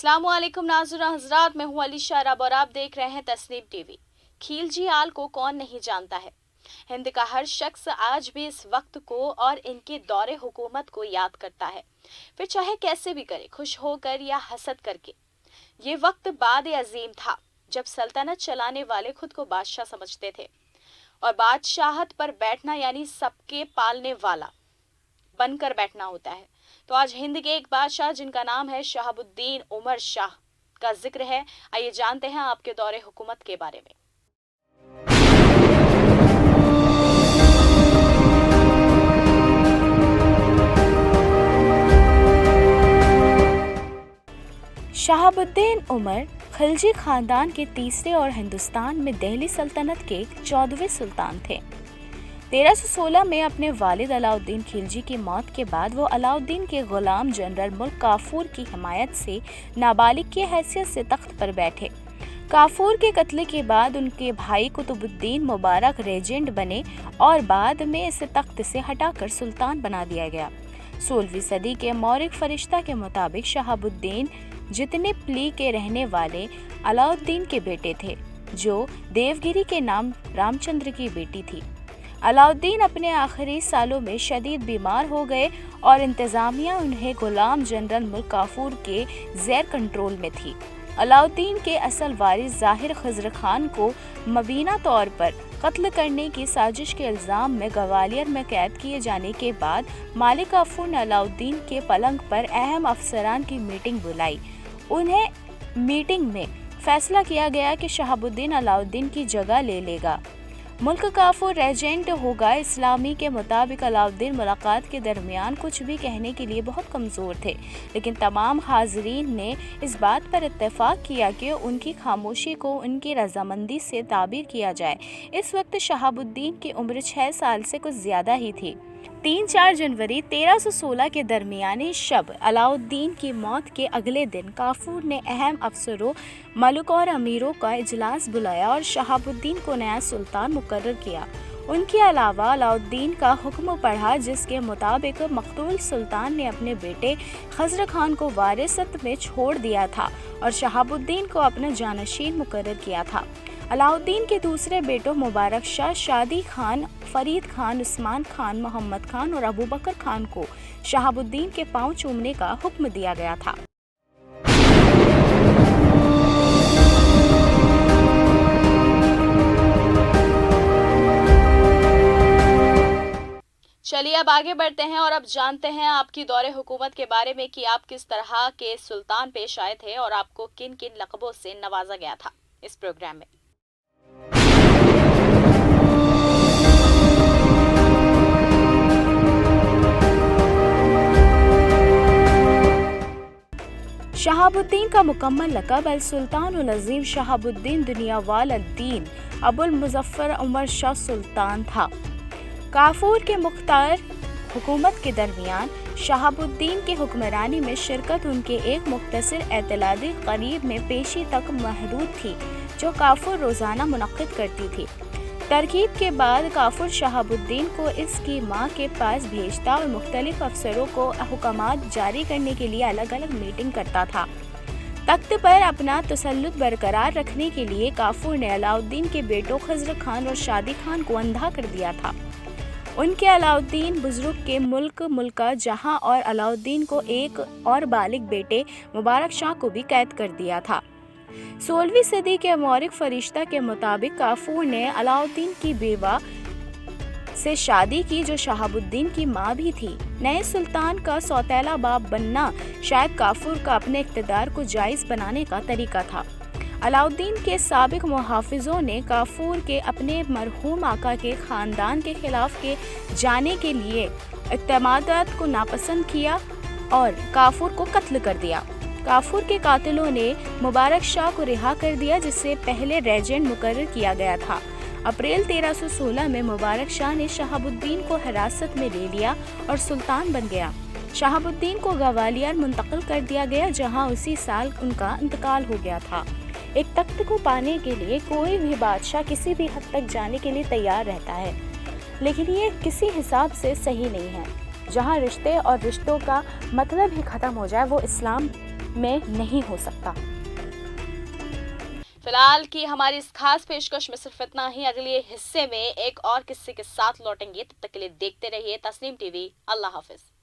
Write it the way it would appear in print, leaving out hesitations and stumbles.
अस्सलाम वालेकुम नाज़रीन हज़रात, मैं हूँ अली शाराब और आप देख रहे हैं तस्नीम टीवी। खिलजी आल को कौन नहीं जानता है। हिंद का हर शख्स आज भी इस वक्त को और इनके दौरे हुकूमत को याद करता है, फिर चाहे कैसे भी करे, खुश होकर या हसद करके। ये वक्त बाद अजीम था जब सल्तनत चलाने वाले खुद को बादशाह समझते थे और बादशाहत पर बैठना यानी सबके पालने वाला बनकर बैठना होता है। तो आज हिंद के एक बादशाह जिनका नाम है शहाबुद्दीन उमर शाह का जिक्र है। आइए जानते हैं आपके दौरे हुकूमत के बारे में। शहाबुद्दीन उमर खिलजी खानदान के तीसरे और हिंदुस्तान में दिल्ली सल्तनत के 14वें सुल्तान थे। 1316 में अपने वालिद अलाउद्दीन खिलजी की मौत के बाद वो अलाउद्दीन के गुलाम जनरल मुल्क काफूर की हिमायत से नाबालिग की हैसियत से तख्त पर बैठे। काफूर के कत्ल के बाद उनके भाई कुतुबुद्दीन मुबारक रेजेंट बने और बाद में इसे तख्त से हटाकर सुल्तान बना दिया गया। 16वीं सदी के मौरिक फरिश्ता के मुताबिक शहाबुद्दीन जितने प्ली के रहने वाले अलाउद्दीन के बेटे थे, जो देवगिरी के नाम रामचंद्र की बेटी थी। अलाउद्दीन अपने आखिरी सालों में शदीद बीमार हो गए और इंतज़ामिया उन्हें गुलाम जनरल मुल्क काफूर के ज़ेर कंट्रोल में थी। अलाउद्दीन के असल वारिस ज़ाहिर खज़र खान को मुबीना तौर पर कत्ल करने की साजिश के इल्ज़ाम में ग्वालियर में कैद किए जाने के बाद मालिक काफूर ने अलाउद्दीन के पलंग पर अहम अफसरान की मीटिंग बुलाई। उन्हें मीटिंग में फैसला किया गया कि शहाबुद्दीन अलाउद्दीन की जगह ले लेगा, मुल्क काफूर रेजेंट होगा। इस्लामी के मुताबिक अलाउद्दीन मुलाकात के दरमियान कुछ भी कहने के लिए बहुत कमज़ोर थे, लेकिन तमाम हाज़रीन ने इस बात पर इत्तेफाक किया कि उनकी खामोशी को उनकी रजामंदी से ताबीर किया जाए। इस वक्त शहाबुद्दीन की उम्र 6 साल से कुछ ज़्यादा ही थी। 3-4 जनवरी 1316 के दरमियानी शब अलाउद्दीन की मौत के अगले दिन काफूर ने अहम अफसरों, मलक और अमीरों का इजलास बुलाया और शहाबुद्दीन को नया सुल्तान मुकर्रर किया। उनके अलावा अलाउद्दीन का हुक्म पढ़ा जिसके मुताबिक मकतूल सुल्तान ने अपने बेटे खज़र खान को वारिसत में छोड़ दिया था और शहाबुद्दीन को अपना जानशीन मुकर्रर किया था। अलाउद्दीन के दूसरे बेटों मुबारक शाह, शादी खान, फरीद खान, उस्मान खान, मोहम्मद खान और अबू बकर खान को शहाबुद्दीन के पांव चूमने का हुक्म दिया गया था। चलिए अब आगे बढ़ते हैं और अब जानते हैं आपकी दौरे हुकूमत के बारे में कि आप किस तरह के सुल्तान पेश आए थे और आपको किन किन लक़बों से नवाजा गया था इस प्रोग्राम में। शहाबुद्दीन का मुकम्मल लक़ब अल सुल्तान उल अज़ीम शहाबुद्दीन दुनियावाल अद-दीन अबुल मुज़फ़्फ़र उमर शाह सुल्तान था। काफूर के मुख्तार हुकूमत के दरमियान शहाबुद्दीन के हुक्मरानी में शिरकत उनके एक मुख्तसर एतलादी क़रीब में पेशी तक महदूद थी, जो काफूर रोज़ाना मुनक़्क़िद करती थी। तरकीब के बाद काफूर शहाबुद्दीन को इसकी माँ के पास भेजता और मुख्तलिफ अफसरों को हुक्मात जारी करने के लिए अलग अलग मीटिंग करता था। तख्त पर अपना तसल्लुत बरकरार रखने के लिए काफूर ने अलाउद्दीन के बेटों खज़र खान और शादी खान को अंधा कर दिया था। उनके अलाउद्दीन बुजुर्ग के मुल्का जहां और अलाउद्दीन को एक और बालिग बेटे मुबारक शाह को भी कैद कर दिया था। 16वीं सदी के मौरिक फरिश्ता के मुताबिक काफूर ने अलाउद्दीन की बेवा से शादी की, जो शहाबुद्दीन की माँ भी थी। नए सुल्तान का सौतेला बाप बनना शायद काफूर का अपने इक़्तिदार को जायज़ बनाने का तरीका था। अलाउद्दीन के साबिक मुहाफ़िज़ों ने काफूर के अपने मरहूम आका के ख़ानदान के ख़िलाफ़ के जाने के लिए इक़्तिदार को नापसंद किया और काफूर को कत्ल कर दिया। काफूर के कातिलों ने मुबारक शाह को रिहा कर दिया, जिससे पहले रेजेंट मुकर्रर किया गया था। अप्रैल 1316 में मुबारक शाह ने शहाबुद्दीन को हिरासत में ले लिया और सुल्तान बन गया। शहाबुद्दीन को ग्वालियर मुंतकिल कर दिया गया, जहां उसी साल उनका इंतकाल हो गया था। एक तख्त को पाने के लिए कोई भी बादशाह किसी भी हद तक जाने के लिए तैयार रहता है, लेकिन ये किसी हिसाब से सही नहीं है। जहाँ रिश्ते और रिश्तों का मतलब ही ख़त्म हो जाए, वो इस्लाम میں نہیں ہو سکتا۔ فی الحال کی ہماری اس خاص پیشکش میں صرف اتنا ہی۔ اگلے حصے میں ایک اور قصے کے ساتھ لوٹیں گے، تب تک کے لیے دیکھتے رہیے تسنیم ٹی وی۔ اللہ حافظ۔